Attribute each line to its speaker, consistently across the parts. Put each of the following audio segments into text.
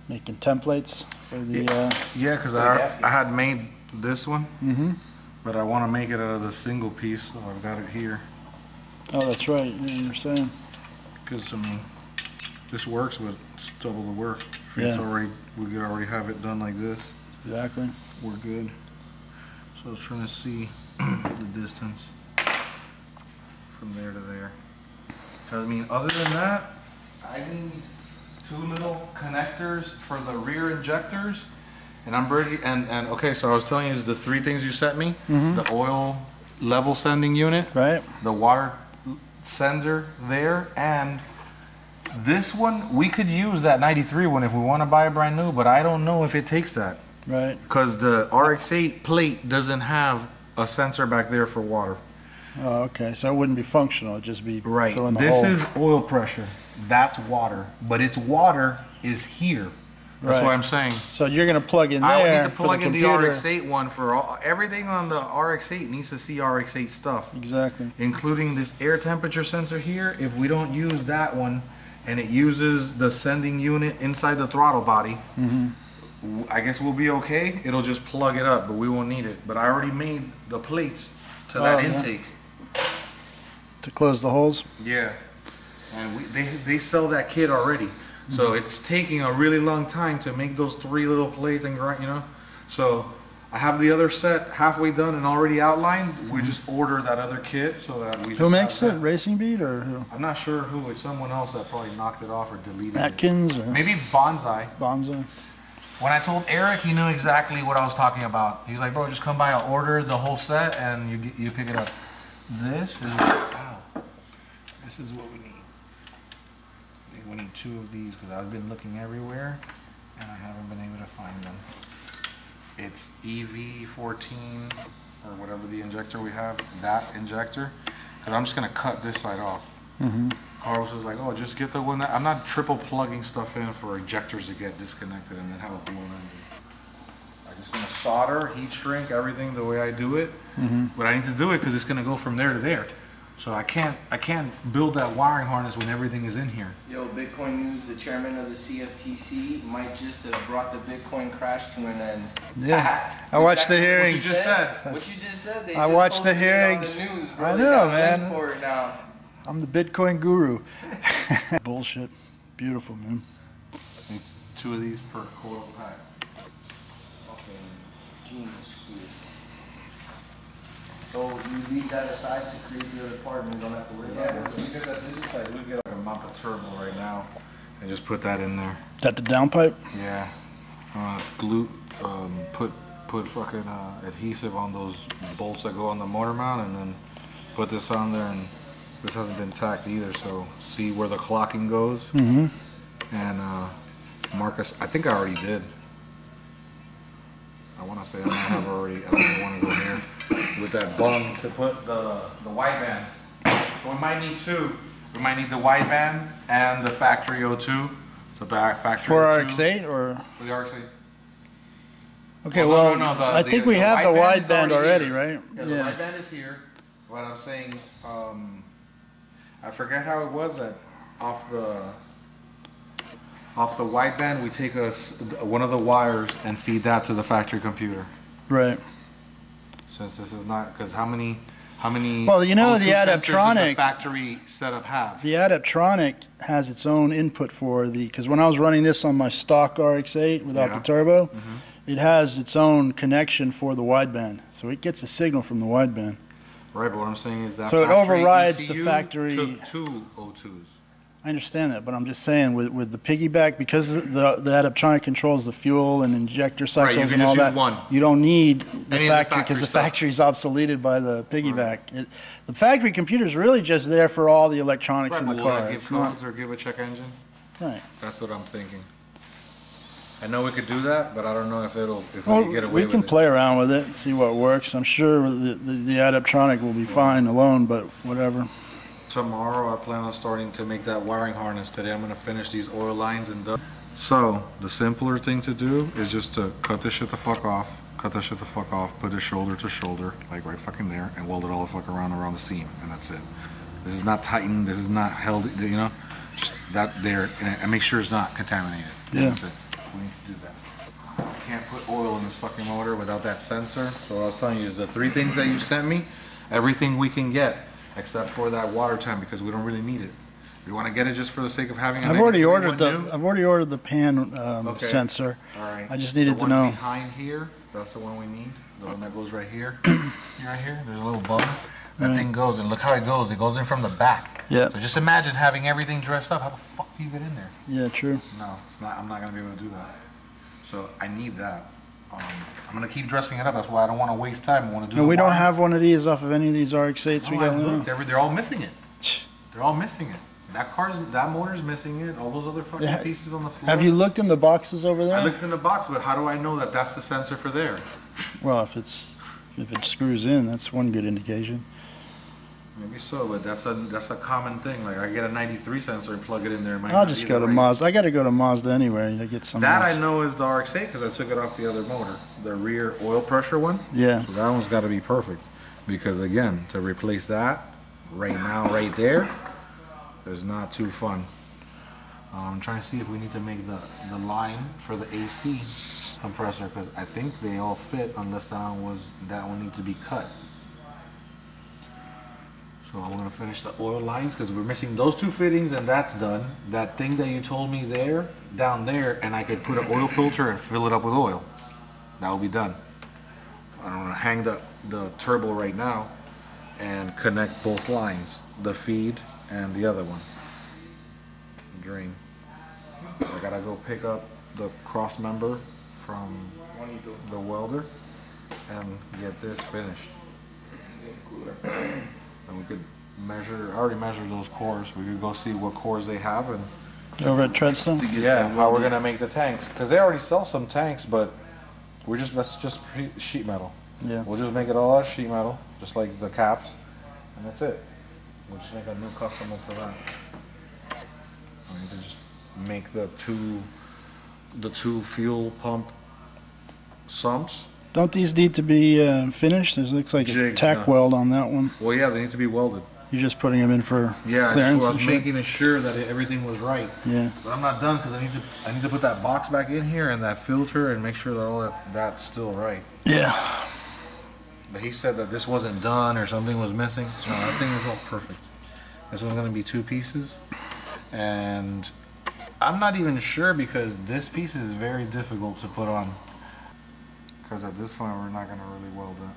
Speaker 1: Making templates for the.
Speaker 2: Yeah, because I had made this one, but I want to make it out of the single piece, so I've got it here.
Speaker 1: Oh, that's right. Yeah, you're saying.
Speaker 2: Because I mean, this works, but it's double the work. If
Speaker 1: Yeah.
Speaker 2: it's already, we could already have it done like this.
Speaker 1: Exactly.
Speaker 2: We're good. So I was trying to see the distance from there to there. Because I mean, other than that, I need 2 little connectors for the rear injectors, and I'm ready. And okay, so I was telling you, is the 3 things you sent me: the oil level sending unit,
Speaker 1: Right.
Speaker 2: the water sender there, and this one. We could use that 93 one if we want to buy a brand new, but I don't know if it takes that.
Speaker 1: Right.
Speaker 2: Because the RX8 plate doesn't have a sensor back there for water.
Speaker 1: Oh, okay. So it wouldn't be functional. It'd just be
Speaker 2: Right.
Speaker 1: filling the
Speaker 2: This
Speaker 1: hole.
Speaker 2: is oil pressure. That's water. But its water is here. That's
Speaker 1: Right.
Speaker 2: what I'm saying.
Speaker 1: So you're going to plug in there.
Speaker 2: I would need to
Speaker 1: for
Speaker 2: plug in the
Speaker 1: computer.
Speaker 2: RX8 one for all. Everything on the RX8 needs to see RX8 stuff.
Speaker 1: Exactly.
Speaker 2: Including this air temperature sensor here. If we don't use that one and it uses the sending unit inside the throttle body, I guess we'll be okay. It'll just plug it up, but we won't need it. But I already made the plates to that
Speaker 1: yeah.
Speaker 2: intake.
Speaker 1: To close the holes.
Speaker 2: Yeah, and they sell that kit already. So it's taking a really long time to make those 3 little plates and grind, you know. So I have the other set halfway done and already outlined. We just order that other kit so that we just
Speaker 1: Who makes
Speaker 2: have
Speaker 1: it?
Speaker 2: that.
Speaker 1: Racing Beat or who?
Speaker 2: I'm not sure who. It's someone else that probably knocked it off or deleted
Speaker 1: Atkins
Speaker 2: it.
Speaker 1: or
Speaker 2: Maybe Bonsai.
Speaker 1: Bonza?
Speaker 2: When I told Eric, he knew exactly what I was talking about. He's like, bro, just come by, I'll order the whole set and you pick it up. This is this is what we need. I think we need 2 of these because I've been looking everywhere and I haven't been able to find them. It's EV14 or whatever the injector we have, that injector. Because I'm just going to cut this side off. Carlos was like, oh, just get the one that, I'm not triple plugging stuff in for injectors to get disconnected and then have a blown engine. I'm just gonna solder, heat shrink, everything the way I do it. But I need to do it because it's gonna go from there to there. So I can't build that wiring harness when everything is in here.
Speaker 3: Yo, Bitcoin News, the chairman of the CFTC might just have brought the Bitcoin crash to an end.
Speaker 1: Yeah. I watched the hearings.
Speaker 2: What you just said.
Speaker 3: What you just said. They
Speaker 1: I
Speaker 3: just
Speaker 1: watched the
Speaker 3: posted it on
Speaker 1: hearings.
Speaker 3: the news, bro.
Speaker 1: I
Speaker 3: They
Speaker 1: know,
Speaker 3: got a
Speaker 1: man.
Speaker 3: link for it now.
Speaker 1: I'm the Bitcoin guru. Bullshit. Beautiful, man.
Speaker 2: It's 2 of these per coil pack.
Speaker 3: Okay, genius. So you leave that aside to create the other part and you don't have to worry about it?
Speaker 2: We get that digitized, we get like a mount of turbo right now and just put that in there.
Speaker 1: That the downpipe?
Speaker 2: Yeah. Glue, put fucking adhesive on those bolts that go on the motor mount and then put this on there, and this hasn't been tacked either, so see where the clocking goes. And Marcus, I think I already did. I want to say I might have already, I don't want to go here with that bung to put the wideband. So we might need 2. We might need the wideband and the factory O2. So the factory
Speaker 1: For
Speaker 2: O2.
Speaker 1: RX8 or?
Speaker 2: For the RX8.
Speaker 1: Okay,
Speaker 2: Well,
Speaker 1: well,
Speaker 2: no,
Speaker 1: I think we have the
Speaker 2: wideband is
Speaker 1: wideband already,
Speaker 2: here.
Speaker 1: right?
Speaker 2: Yeah, the wideband is here. But I'm saying, I forget how it was that off the wideband we take one of the wires and feed that to the factory computer.
Speaker 1: Right.
Speaker 2: Since this is not, because how many
Speaker 1: Well, you know,
Speaker 2: O2
Speaker 1: the
Speaker 2: sensors does
Speaker 1: Adaptronic-
Speaker 2: the factory setup have?
Speaker 1: The Adaptronic has its own input for the, because when I was running this on my stock RX8 without the turbo, it has its own connection for the wideband. So it gets a signal from the wideband.
Speaker 2: Right, but what I'm saying is that
Speaker 1: So it
Speaker 2: factory
Speaker 1: overrides
Speaker 2: ECU
Speaker 1: the factory.
Speaker 2: took 2 O2s.
Speaker 1: I understand that, but I'm just saying with the piggyback, because the Adaptronic controls the fuel and injector cycles
Speaker 2: you can
Speaker 1: and all
Speaker 2: just use
Speaker 1: that,
Speaker 2: one.
Speaker 1: you don't need the
Speaker 2: Any of the
Speaker 1: factory because the
Speaker 2: factory stuff.
Speaker 1: factory's obsoleted by the piggyback. The factory computer is really just there for all the electronics
Speaker 2: Right,
Speaker 1: in
Speaker 2: but
Speaker 1: the
Speaker 2: will
Speaker 1: car.
Speaker 2: that give
Speaker 1: It's not
Speaker 2: codes or give a check engine?
Speaker 1: right.
Speaker 2: That's what I'm thinking. I know we could do that, but I don't know if we
Speaker 1: Well,
Speaker 2: can get away
Speaker 1: we
Speaker 2: with
Speaker 1: can
Speaker 2: it.
Speaker 1: play around with it and see what works. I'm sure the Adaptronic will be fine alone, but whatever.
Speaker 2: Tomorrow I plan on starting to make that wiring harness. Today I'm going to finish these oil lines and done. So the simpler thing to do is just to cut this shit the fuck off, put it shoulder to shoulder, like right fucking there, and weld it all the fuck around the seam, and that's it. This is not tightened, this is not held, you know, just that there, and make sure it's not contaminated.
Speaker 1: Yeah.
Speaker 2: That's it. we need to do that. I can't put oil in this fucking motor without that sensor. So what I was telling you is the 3 things that you sent me, everything we can get except for that water time because we don't really need it. You want to get it just for the sake of having.
Speaker 1: I've already ordered the pan sensor.
Speaker 2: All right.
Speaker 1: I just needed
Speaker 2: the
Speaker 1: to know.
Speaker 2: One behind here, that's the one we need. The one that goes right here. See right here? There's a little button. That thing goes, and look how it goes. It goes in from the back.
Speaker 1: Yeah.
Speaker 2: So just imagine having everything dressed up. How the fuck do you get in there?
Speaker 1: Yeah, true.
Speaker 2: No, it's not. I'm not gonna be able to do that. So I need that. I'm gonna keep dressing it up. That's why I don't want to waste time. I want to do.
Speaker 1: No, we don't have one of these off of any of these RX8s we got now.
Speaker 2: They're all missing it. They're all missing it. That motor's missing it. All those other fucking pieces on the floor.
Speaker 1: Have you looked in the boxes over there?
Speaker 2: I looked in the box, but how do I know that that's the sensor for there?
Speaker 1: Well, if it screws in, that's one good indication.
Speaker 2: Maybe so, but that's a common thing. Like I get a 93 sensor and plug it in there.
Speaker 1: I'll just go to Mazda. I got to go to Mazda anyway to get some.
Speaker 2: That I know is the RX8 because I took it off the other motor, the rear oil pressure one.
Speaker 1: Yeah.
Speaker 2: So that one's got to be perfect because again, to replace that right now, right there, is not too fun. I'm trying to see if we need to make the line for the AC compressor because I think they all fit unless that one needs to be cut. So I'm gonna finish the oil lines because we're missing those 2 fittings and that's done. That thing that you told me there, down there, and I could put an oil filter and fill it up with oil. That will be done. I'm gonna hang the turbo right now and connect both lines, the feed and the other one, drain. I gotta go pick up the cross member from the welder and get this finished. And we could measure, I already measured those cores. We could go see what cores they have and
Speaker 1: Over at Treadstone?
Speaker 2: yeah, how we're gonna make the tanks. Cause they already sell some tanks, but that's just sheet metal.
Speaker 1: Yeah.
Speaker 2: We'll just make it all out of sheet metal, just like the caps, and that's it. We'll just make a new custom one for that. We need to just make the two fuel pump sumps.
Speaker 1: Don't these need to be finished? It looks like a tack weld on that one.
Speaker 2: Well, yeah, they need to be welded.
Speaker 1: You're just putting them in for
Speaker 2: Yeah,
Speaker 1: clearance
Speaker 2: I
Speaker 1: and
Speaker 2: was
Speaker 1: shit?
Speaker 2: making sure that everything was right.
Speaker 1: Yeah.
Speaker 2: But I'm not done because I need to put that box back in here and that filter and make sure that all that's still right.
Speaker 1: Yeah.
Speaker 2: But he said that this wasn't done or something was missing. So that thing is all perfect. This one's gonna be 2 pieces, and I'm not even sure because this piece is very difficult to put on. Because at this point we're not gonna really weld it.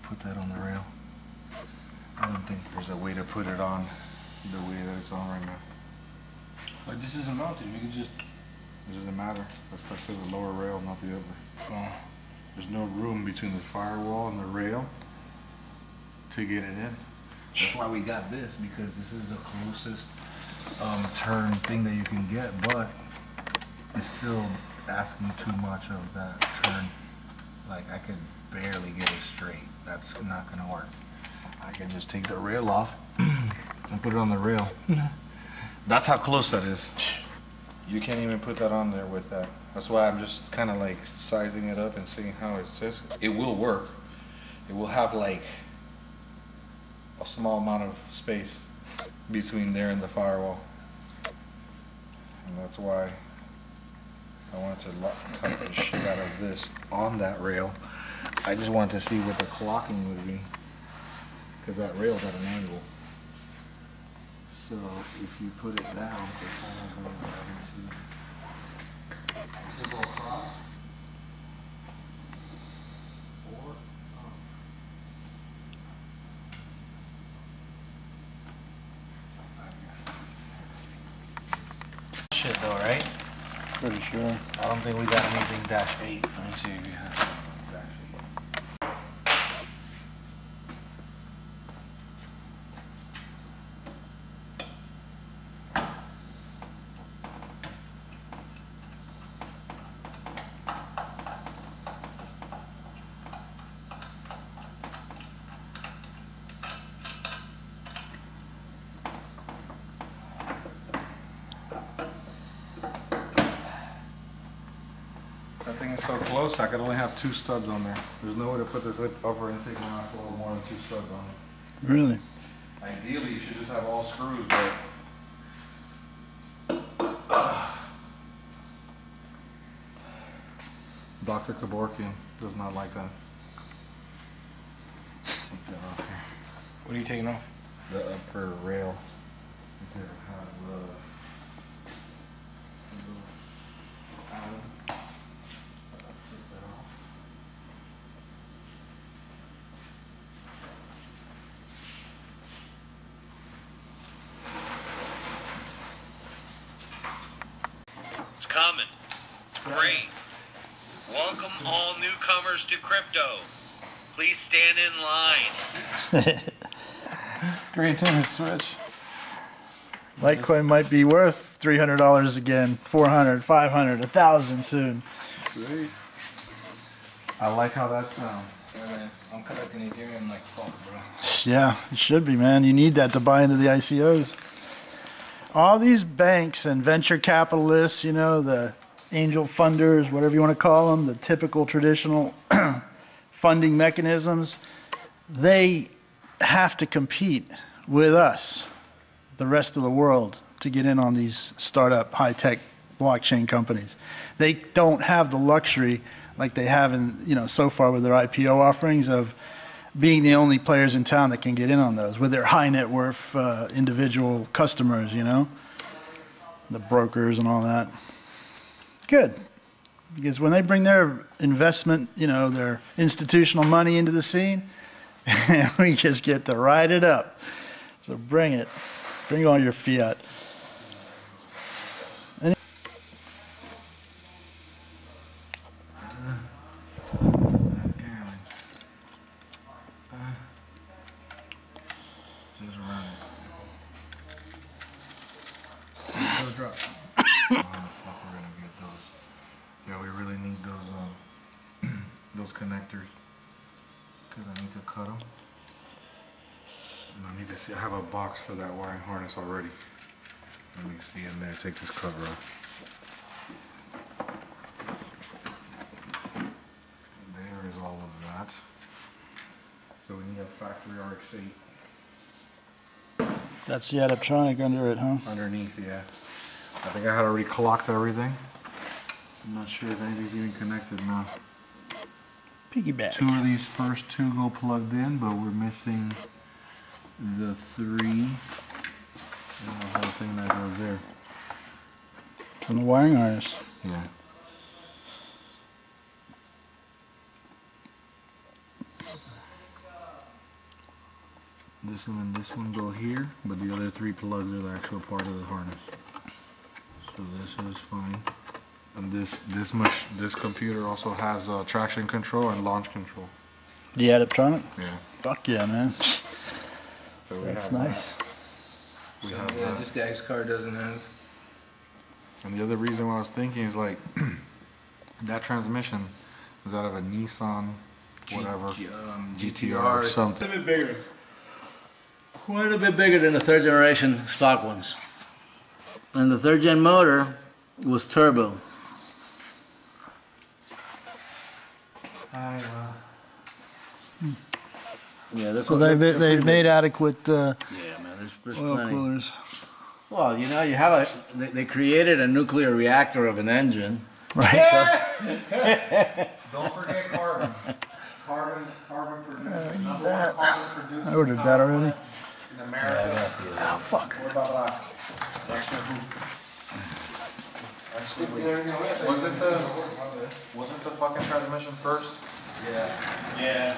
Speaker 2: Put that on the rail. I don't think there's a way to put it on the way that it's on right now.
Speaker 3: Like this isn't mounted, you can just...
Speaker 2: It doesn't matter. That's stuck to the lower rail, not the upper. There's no room between the firewall and the rail to get it in. That's why we got this, because this is the closest turn thing that you can get, but it's still asking too much of that turn. Like I could barely get it straight. That's not gonna work. I can just take the rail off and put it on the rail. That's how close that is. You can't even put that on there with that. That's why I'm just kind of like sizing it up and seeing how it sits. It will work. It will have like a small amount of space between there and the firewall. And that's why I wanted to type the shit out of this on that rail. I just wanted to see what the clocking would be, because that rail's at an angle. So if you put it down, it kind of goes down to go across or up. shit though, right?
Speaker 1: Pretty sure.
Speaker 2: I don't think we got anything -8. Let me see if we have something -8. That thing is so close, I could only have 2 studs on there. There's no way to put this upper intake manifold with more than 2 studs on it.
Speaker 1: Really?
Speaker 2: Ideally, you should just have all screws, but... Dr. Kevorkian does not like that. Take that off here.
Speaker 3: What are you taking off?
Speaker 2: The upper rail. Instead of have the Allen. Take that off.
Speaker 4: It's coming. It's great. Welcome all newcomers to crypto. Please stand in line.
Speaker 2: Great to switch.
Speaker 1: Litecoin might be worth $300 again, 400, 500, 1,000 soon.
Speaker 2: Sweet. I like how that sounds.
Speaker 3: Yeah, man. I'm collecting Ethereum like fuck, bro.
Speaker 1: Yeah, it should be, man. You need that to buy into the ICOs. All these banks and venture capitalists, you know, the angel funders, whatever you want to call them, the typical traditional funding mechanisms, they have to compete with us, the rest of the world, to get in on these startup high-tech blockchain companies. They don't have the luxury like they have in, you know, so far with their IPO offerings of being the only players in town that can get in on those with their high net worth individual customers, you know, the brokers and all that. Good. Because when they bring their investment, you know, their institutional money into the scene, we just get to ride it up. So bring it. Bring all your fiat.
Speaker 2: Just run it.
Speaker 1: Drop.
Speaker 2: How the fuck we're gonna get those? Yeah, we really need those those connectors because I need to cut them. And I need to see. I have a box for that wiring harness already. Let me see in there. Take this cover off. There is all of that. So we need a factory RX8
Speaker 1: That's the adaptronic under it, huh?
Speaker 2: underneath. Yeah. I think I had already clocked everything. I'm not sure if anything's even connected now.
Speaker 1: Piggyback.
Speaker 2: 2 of these first 2 go plugged in, but we're missing the 3 and the whole thing that goes there.
Speaker 1: From the wiring harness.
Speaker 2: Yeah. This one and this one go here, but the other 3 plugs are the actual part of the harness. So this is fine. And this computer also has traction control and launch control.
Speaker 1: The adaptronic?
Speaker 2: Yeah.
Speaker 1: Fuck yeah, man.
Speaker 2: So we
Speaker 1: That's
Speaker 2: have
Speaker 1: nice.
Speaker 2: that. We have
Speaker 3: Yeah,
Speaker 2: that.
Speaker 3: this guy's car doesn't have.
Speaker 2: And the other reason why I was thinking is like that transmission is out of a Nissan, whatever, GTR or something.
Speaker 5: A bit bigger. Quite a bit bigger than the third generation stock ones. And the third gen motor was turbo. Yeah,
Speaker 1: So they've made adequate
Speaker 5: Yeah, man, there's
Speaker 1: oil
Speaker 5: plenty.
Speaker 1: coolers.
Speaker 5: Well, you know, you have they created a nuclear reactor of an engine.
Speaker 1: Right.
Speaker 2: Don't forget carbon. Carbon produced. Number
Speaker 1: that.
Speaker 2: one carbon produced.
Speaker 1: I ordered that already.
Speaker 2: In America.
Speaker 1: Oh, fuck.
Speaker 2: What about that? Actually, wasn't the fucking transmission first?
Speaker 3: Yeah.